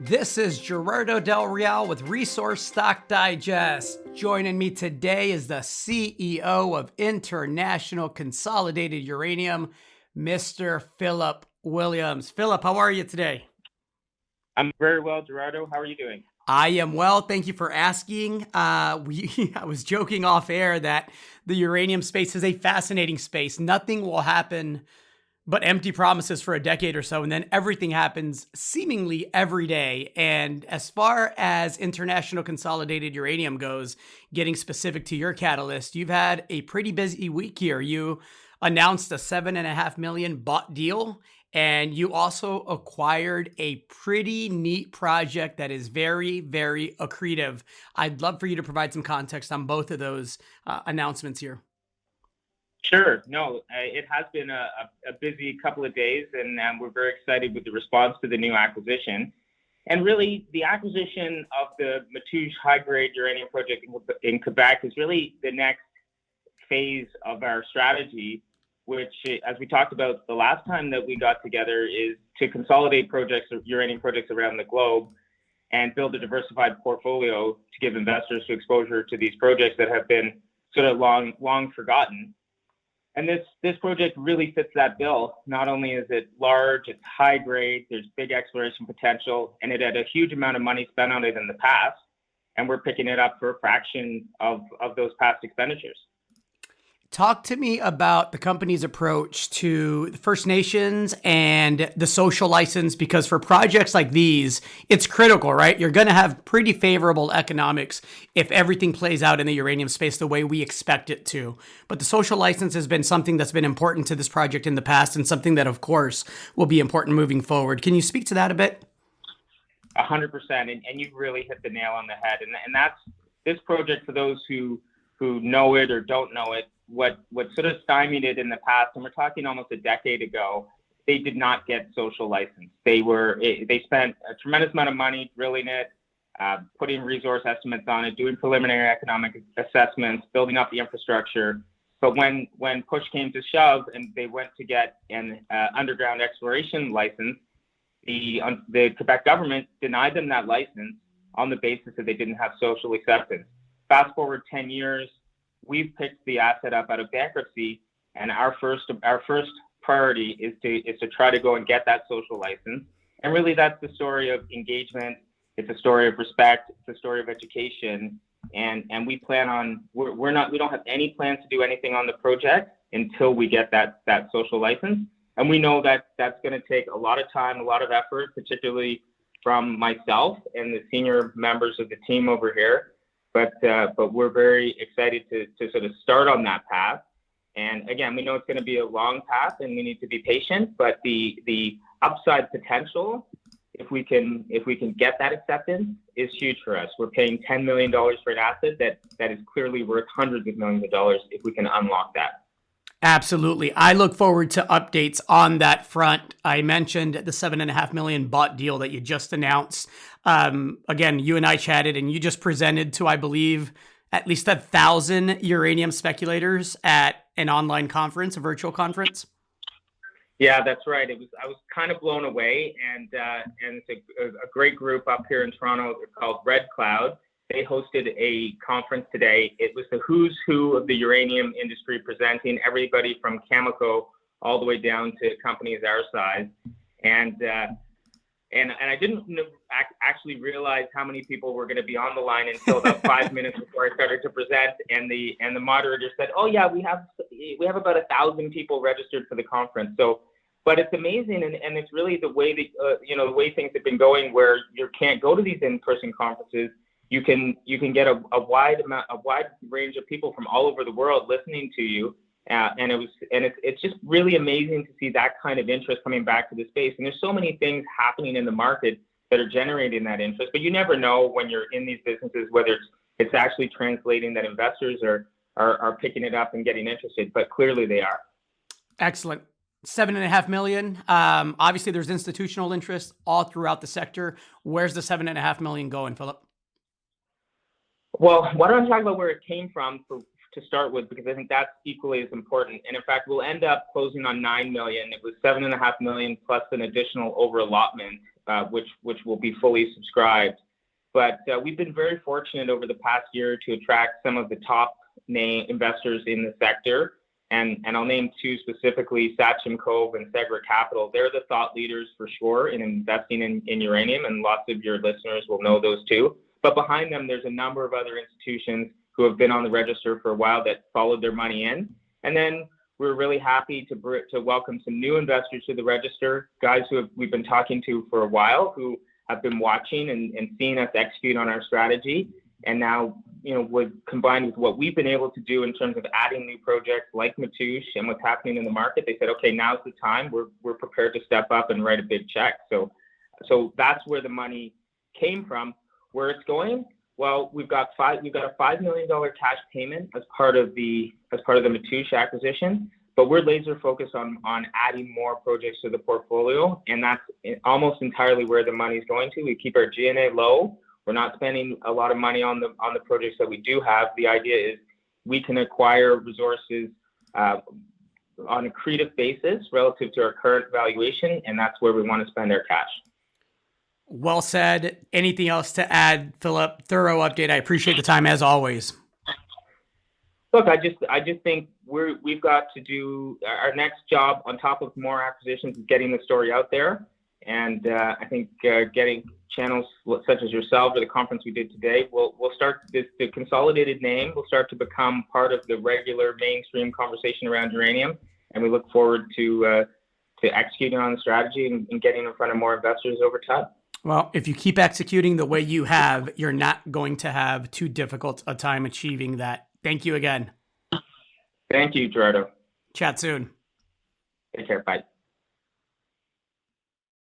This is Gerardo Del Real with Resource Stock Digest. Joining me today is the CEO of International Consolidated Uranium, Mr. Philip Williams. Philip, how are you today? I'm very well, Gerardo. How are you doing? I am well. Thank you for asking. I was joking off air that the uranium space is a fascinating space. Nothing will happen but empty promises for a decade or so, and then everything happens seemingly every day. And as far as International Consolidated Uranium goes, getting specific to your catalyst, you've had a pretty busy week here. You announced a $7.5 million bought deal, and you also acquired a pretty neat project that is very, very accretive. I'd love for you to provide some context on both of those announcements here. Sure. No, it has been a busy couple of days, and we're very excited with the response to the new acquisition. And really, the acquisition of the Matoush high-grade uranium project in Quebec is really the next phase of our strategy, which, as we talked about the last time that we got together, is to consolidate uranium projects around the globe and build a diversified portfolio to give investors exposure to these projects that have been sort of long forgotten. And this project really fits that bill. Not only is it large, it's high grade, there's big exploration potential, and it had a huge amount of money spent on it in the past, and we're picking it up for a fraction of those past expenditures. Talk to me about the company's approach to the First Nations and the social license, because for projects like these, it's critical, right? You're going to have pretty favorable economics if everything plays out in the uranium space the way we expect it to. But the social license has been something that's been important to this project in the past, and something that, of course, will be important moving forward. Can you speak to that a bit? 100%, and you've really hit the nail on the head. And that's this project, for those who know it or don't know it. What sort of stymied it in the past, and we're talking almost a decade ago, they did not get social license. They spent a tremendous amount of money drilling it, putting resource estimates on it, doing preliminary economic assessments, building up the infrastructure. But when push came to shove and they went to get an underground exploration license, the Quebec government denied them that license on the basis that they didn't have social acceptance. Fast forward 10 years, we've picked the asset up out of bankruptcy, and our first priority is to try to go and get that social license. And really, that's the story of engagement. It's a story of respect. It's a story of education. And we plan on we don't have any plans to do anything on the project until we get that social license. And we know that that's going to take a lot of time, a lot of effort, particularly from myself and the senior members of the team over here. But we're very excited to sort of start on that path. And again, we know it's going to be a long path, and we need to be patient. But the upside potential, if we can get that acceptance, is huge for us. We're paying $10 million for an asset that is clearly worth hundreds of millions of dollars if we can unlock that. Absolutely. I look forward to updates on that front. I mentioned the $7.5 million bought deal that you just announced. Again, you and I chatted, and you just presented to, I believe, at least 1,000 uranium speculators at an online conference, a virtual conference. Yeah, that's right. I was kind of blown away, and it's a great group up here in Toronto. It's called Red Cloud. They hosted a conference today. It was the who's who of the uranium industry presenting, everybody from Cameco all the way down to companies our size. And I didn't actually realize how many people were going to be on the line until about 5 minutes before I started to present. And the moderator said, "Oh yeah, we have about 1,000 people registered for the conference." So, but it's amazing, and it's really the way that the way things have been going, where you can't go to these in-person conferences. You can get a wide range of people from all over the world listening to you, and it's just really amazing to see that kind of interest coming back to the space. And there's so many things happening in the market that are generating that interest, but you never know when you're in these businesses whether it's actually translating that investors are picking it up and getting interested. But clearly they are. Excellent. $7.5 million. Obviously, there's institutional interest all throughout the sector. Where's the $7.5 million going, Philip? Well, why don't I talk about where it came from to start with, because I think that's equally as important. And in fact, we'll end up closing on $9 million. It was $7.5 million plus an additional over allotment. which will be fully subscribed. But we've been very fortunate over the past year to attract some of the top name investors in the sector. And I'll name two specifically, Sachem Cove and Segra Capital. They're the thought leaders for sure in investing in uranium, and lots of your listeners will know those two. But behind them, there's a number of other institutions who have been on the register for a while that followed their money in. And then we're really happy to welcome some new investors to the register, guys we've been talking to for a while, who have been watching and seeing us execute on our strategy. And now, combined with what we've been able to do in terms of adding new projects like Matoush and what's happening in the market, they said, okay, now's the time. We're prepared to step up and write a big check. So that's where the money came from. Where it's going, well, we've got a $5 million cash payment as part of the Matoush acquisition, but we're laser focused on adding more projects to the portfolio, and that's almost entirely where the money's going to. We keep our G&A low. We're not spending a lot of money on the projects that we do have. The idea is we can acquire resources on a accretive basis relative to our current valuation, and that's where we want to spend our cash. Well said. Anything else to add, Philip? Thorough update. I appreciate the time as always. Look, I just think we've got to do our next job on top of more acquisitions is getting the story out there. And I think getting channels such as yourself or the conference we did today, we'll start the Consolidated name will start to become part of the regular mainstream conversation around uranium. And we look forward to executing on the strategy and getting in front of more investors over time. Well, if you keep executing the way you have, you're not going to have too difficult a time achieving that. Thank you again. Thank you, Gerardo. Chat soon. Take care. Bye.